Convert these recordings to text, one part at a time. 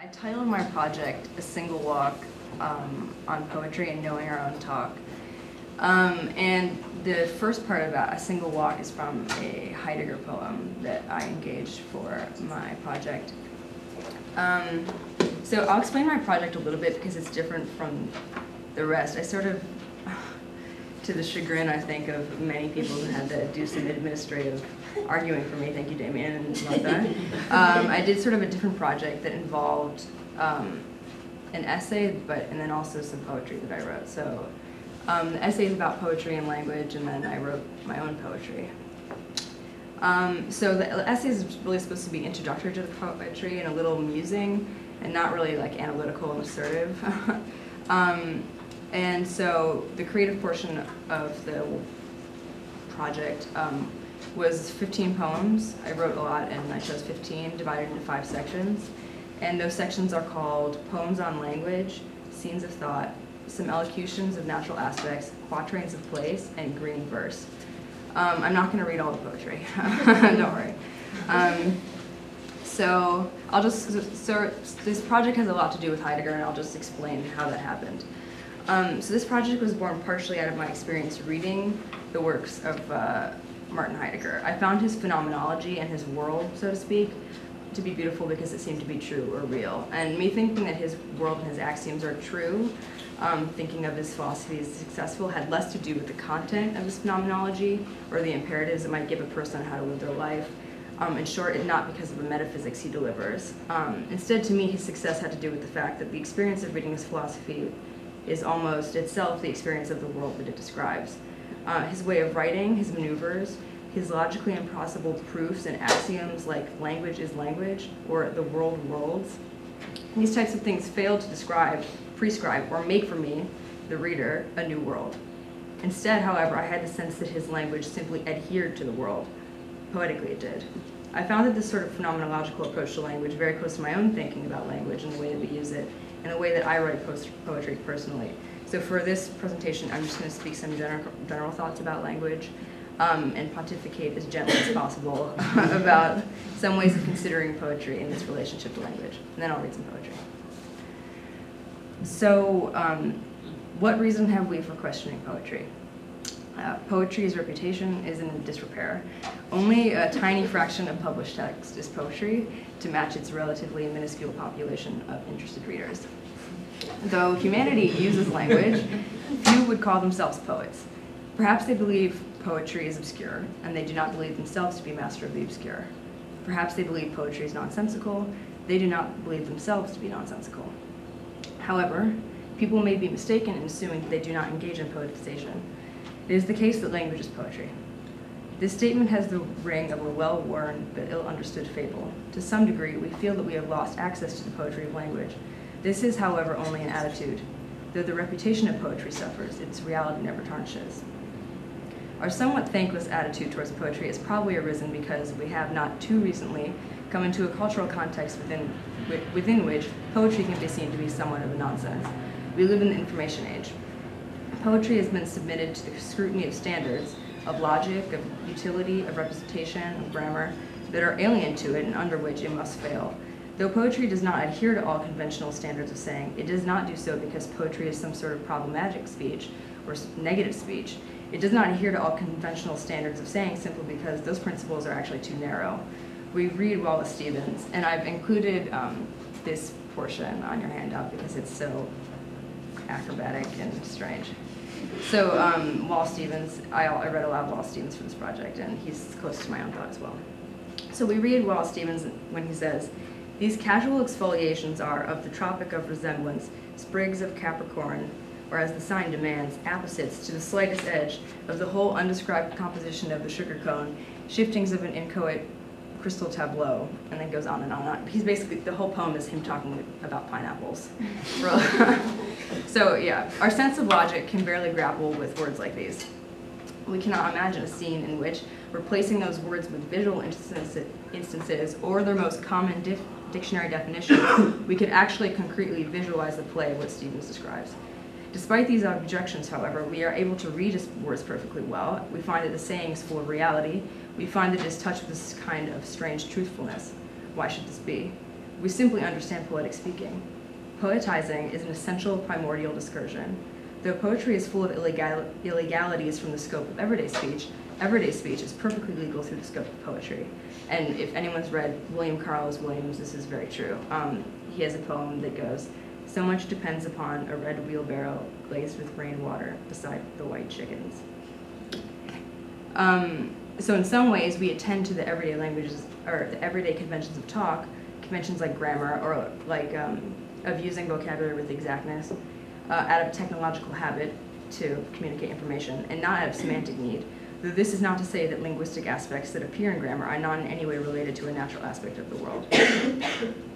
I titled my project A Single Walk on Poetry and Knowing Our Own Talk. And the first part about A Single Walk is from a Heidegger poem that I engaged for my project. So I'll explain my project a little bit because it's different from the rest. I sort of, to the chagrin, I think, of many people who had to do some administrative arguing for me, thank you, Damien and Martha. I did sort of a different project that involved an essay, and then also some poetry that I wrote. So the essay is about poetry and language, and then I wrote my own poetry. So the essay is really supposed to be introductory to the poetry and a little musing, and not really like analytical and assertive. And so the creative portion of the project was 15 poems. I wrote a lot, and I chose 15, divided into 5 sections. And those sections are called Poems on Language, Scenes of Thought, Some Elocutions of Natural Aspects, Quatrains of Place, and Green Verse. I'm not going to read all the poetry, don't worry. So this project has a lot to do with Heidegger, and I'll just explain how that happened. So this project was born partially out of my experience reading the works of Martin Heidegger. I found his phenomenology and his world, so to speak, to be beautiful because it seemed to be true or real. And me thinking that his world and his axioms are true, thinking of his philosophy as successful, had less to do with the content of his phenomenology or the imperatives it might give a person on how to live their life. In short, not because of the metaphysics he delivers. Instead, to me, his success had to do with the fact that the experience of reading his philosophy is almost itself the experience of the world that it describes. His way of writing, his maneuvers, his logically impossible proofs and axioms like language is language or the world worlds, these types of things fail to describe, prescribe, or make for me, the reader, a new world. Instead, however, I had the sense that his language simply adhered to the world. Poetically, it did. I found that this sort of phenomenological approach to language very close to my own thinking about language and the way that we use it, and the way that I write poetry personally. So for this presentation, I'm just going to speak some general thoughts about language and pontificate as gently as possible about some ways of considering poetry in its relationship to language. And then I'll read some poetry. So what reason have we for questioning poetry? Poetry's reputation is in disrepair. Only a tiny fraction of published text is poetry to match its relatively minuscule population of interested readers. Though humanity uses language, few would call themselves poets. Perhaps they believe poetry is obscure, and they do not believe themselves to be master of the obscure. Perhaps they believe poetry is nonsensical. They do not believe themselves to be nonsensical. However, people may be mistaken in assuming that they do not engage in poetization. It is the case that language is poetry. This statement has the ring of a well-worn but ill-understood fable. To some degree, we feel that we have lost access to the poetry of language. This is, however, only an attitude. Though the reputation of poetry suffers, its reality never tarnishes. Our somewhat thankless attitude towards poetry has probably arisen because we have not too recently come into a cultural context within which poetry can be seen to be somewhat of a nonsense. We live in the information age. Poetry has been submitted to the scrutiny of standards, of logic, of utility, of representation, of grammar, that are alien to it and under which it must fail. Though poetry does not adhere to all conventional standards of saying, it does not do so because poetry is some sort of problematic speech or negative speech. It does not adhere to all conventional standards of saying simply because those principles are actually too narrow. We read Wallace Stevens, and I've included this portion on your handout because it's so acrobatic and strange. So Wallace Stevens, I read a lot of Wallace Stevens for this project, and he's close to my own thought as well. So we read Wallace Stevens when he says, "These casual exfoliations are, of the tropic of resemblance, sprigs of Capricorn, or as the sign demands, apposites to the slightest edge of the whole undescribed composition of the sugar cone, shiftings of an inchoate crystal tableau," and then goes on and on and on. He's basically, the whole poem is him talking about pineapples. So yeah, our sense of logic can barely grapple with words like these. We cannot imagine a scene in which, replacing those words with visual instances or their most common dictionary definition, we could actually concretely visualize the play of what Stevens describes. Despite these objections, however, we are able to read his words perfectly well. We find that the saying is full of reality. We find that it is touched with this kind of strange truthfulness. Why should this be? We simply understand poetic speaking. Poetizing is an essential primordial discursion. Though poetry is full of illegalities from the scope of everyday speech is perfectly legal through the scope of poetry. And if anyone's read William Carlos Williams, this is very true. He has a poem that goes, "So much depends upon a red wheelbarrow glazed with rainwater beside the white chickens." So in some ways, we attend to the everyday languages, or the everyday conventions of talk, conventions like grammar, or like of using vocabulary with exactness, out of a technological habit to communicate information, and not out of semantic need. Though this is not to say that linguistic aspects that appear in grammar are not in any way related to a natural aspect of the world.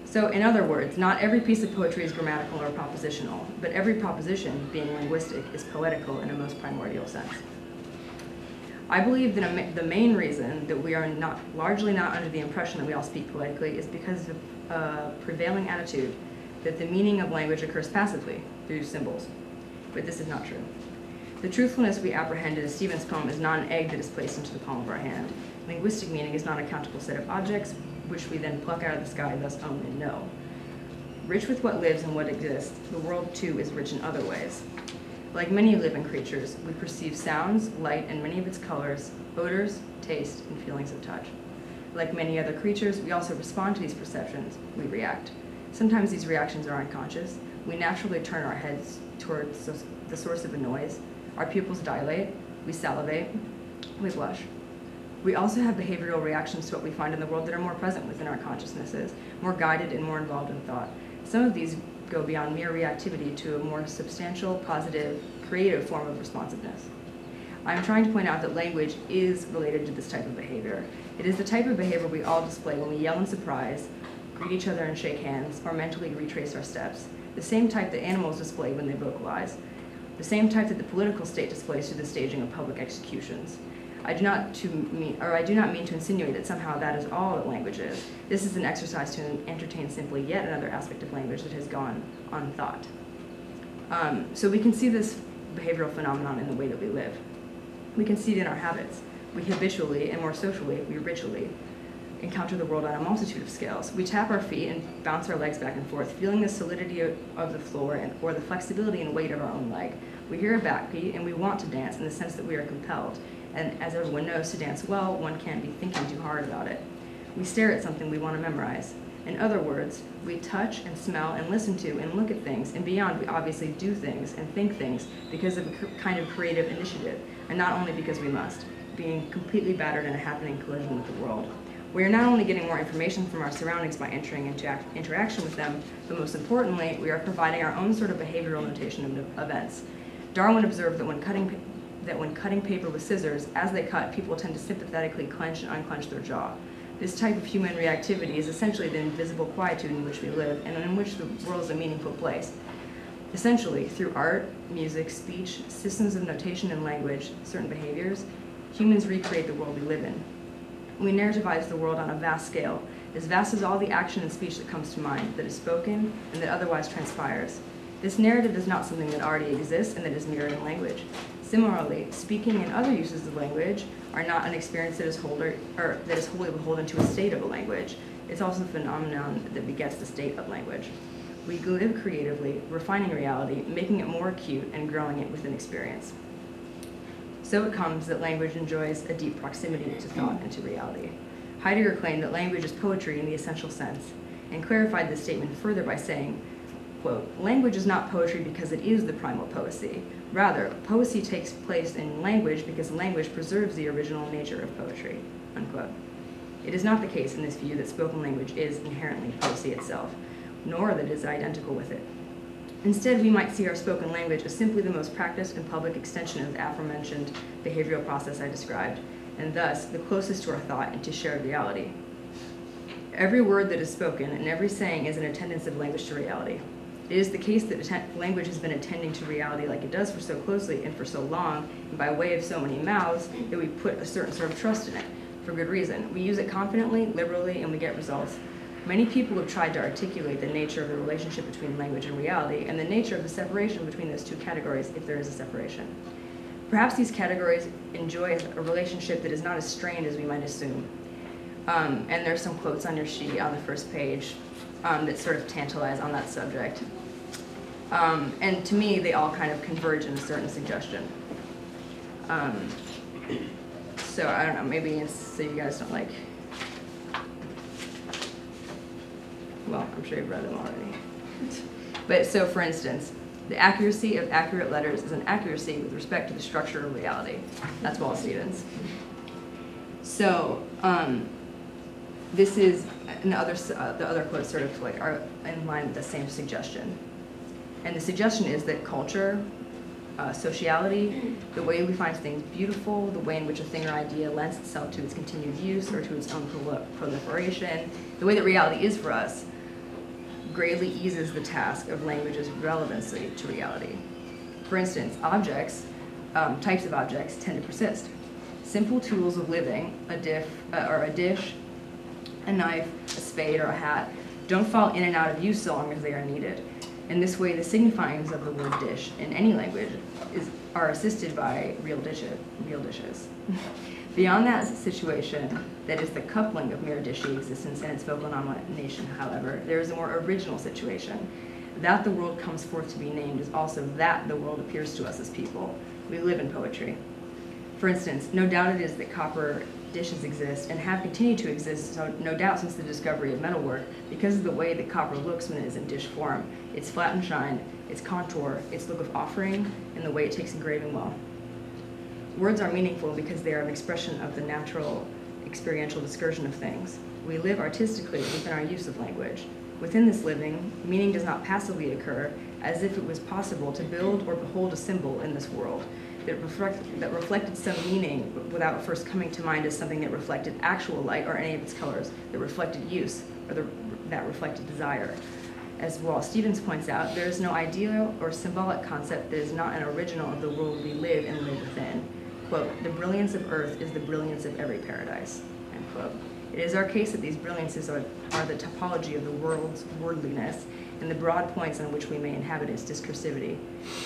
So in other words, not every piece of poetry is grammatical or propositional, but every proposition, being linguistic, is poetical in a most primordial sense. I believe that the main reason that we are largely not under the impression that we all speak poetically is because of a prevailing attitude that the meaning of language occurs passively, through symbols. But this is not true. The truthfulness we apprehend in Stephen's poem is not an egg that is placed into the palm of our hand. Linguistic meaning is not a countable set of objects, which we then pluck out of the sky, thus own and know. Rich with what lives and what exists, the world too is rich in other ways. Like many living creatures, we perceive sounds, light, and many of its colors, odors, taste, and feelings of touch. Like many other creatures, we also respond to these perceptions. We react. Sometimes these reactions are unconscious. We naturally turn our heads towards the source of a noise. Our pupils dilate. We salivate. We blush. We also have behavioral reactions to what we find in the world that are more present within our consciousnesses, more guided and more involved in thought. Some of these go beyond mere reactivity to a more substantial, positive, creative form of responsiveness. I'm trying to point out that language is related to this type of behavior. It is the type of behavior we all display when we yell in surprise, greet each other and shake hands, or mentally retrace our steps. The same type that animals display when they vocalize. The same type that the political state displays through the staging of public executions. I do not mean to insinuate that somehow that is all that language is. This is an exercise to entertain simply yet another aspect of language that has gone unthought. So we can see this behavioral phenomenon in the way that we live. We can see it in our habits. We habitually, and more socially, we ritually, encounter the world on a multitude of scales. We tap our feet and bounce our legs back and forth, feeling the solidity of the floor or the flexibility and weight of our own leg. We hear a backbeat and we want to dance in the sense that we are compelled. And as everyone knows, to dance well, one can't be thinking too hard about it. We stare at something we want to memorize. In other words, we touch and smell and listen to and look at things, and beyond, we obviously do things and think things because of a kind of creative initiative, and not only because we must, being completely battered in a happening collision with the world. We are not only getting more information from our surroundings by entering into interaction with them, but most importantly, we are providing our own sort of behavioral notation of events. Darwin observed that when cutting paper with scissors, as they cut, people tend to sympathetically clench and unclench their jaw. This type of human reactivity is essentially the invisible quietude in which we live and in which the world is a meaningful place. Essentially, through art, music, speech, systems of notation and language, certain behaviors, humans recreate the world we live in. We narrativize the world on a vast scale, as vast as all the action and speech that comes to mind, that is spoken and that otherwise transpires. This narrative is not something that already exists and that is mirrored in language. Similarly, speaking and other uses of language are not an experience that is wholly beholden to a state of a language. It's also a phenomenon that begets the state of language. We live creatively, refining reality, making it more acute, and growing it within experience. So it comes that language enjoys a deep proximity to thought and to reality. Heidegger claimed that language is poetry in the essential sense, and clarified this statement further by saying, quote, "Language is not poetry because it is the primal poesy. Rather, poesy takes place in language because language preserves the original nature of poetry," unquote. It is not the case in this view that spoken language is inherently poesy itself, nor that it is identical with it. Instead, we might see our spoken language as simply the most practiced and public extension of the aforementioned behavioral process I described, and thus the closest to our thought and to shared reality. Every word that is spoken and every saying is an attendance of language to reality. It is the case that language has been attending to reality like it does for so closely and for so long, and by way of so many mouths, that we put a certain sort of trust in it, for good reason. We use it confidently, liberally, and we get results. Many people have tried to articulate the nature of the relationship between language and reality, and the nature of the separation between those two categories, if there is a separation. Perhaps these categories enjoy a relationship that is not as strained as we might assume. And there's some quotes on your sheet on the first page that sort of tantalize on that subject. And to me, they all kind of converge in a certain suggestion. So I don't know, maybe it's so you guys don't like, well, I'm sure you've read them already. But so for instance, the accuracy of accurate letters is an accuracy with respect to the structure of reality. That's Wallace Stevens. So this is the other quotes sort of like are in line with the same suggestion. And the suggestion is that culture, sociality, the way we find things beautiful, the way in which a thing or idea lends itself to its continued use or to its own proliferation, the way that reality is for us, greatly eases the task of language's relevancy to reality. For instance, objects, types of objects tend to persist. Simple tools of living, a dish, a knife, a spade, or a hat, don't fall in and out of use so long as they are needed. In this way, the signifyings of the word dish in any language are assisted by real dishes. Beyond that situation, that is the coupling of mere dishy existence and its vocal nomination, however, there is a more original situation. That the world comes forth to be named is also that the world appears to us as people. We live in poetry. For instance, no doubt it is that copper dishes exist and have continued to exist, so no doubt since the discovery of metalwork, because of the way that copper looks when it is in dish form, its flat and shine, its contour, its look of offering, and the way it takes engraving well. Words are meaningful because they are an expression of the natural experiential discursion of things. We live artistically within our use of language. Within this living, meaning does not passively occur as if it was possible to build or behold a symbol in this world that reflected some meaning without first coming to mind as something that reflected actual light or any of its colors, that reflected use, or that reflected desire. As Wallace Stevens points out, there is no ideal or symbolic concept that is not an original of the world we live and live within. Quote, the brilliance of earth is the brilliance of every paradise, end quote. It is our case that these brilliances are the topology of the world's wordliness and the broad points on which we may inhabit its discursivity.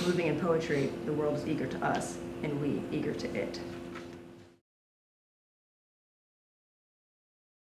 Moving in poetry, the world is eager to us, and we eager to it.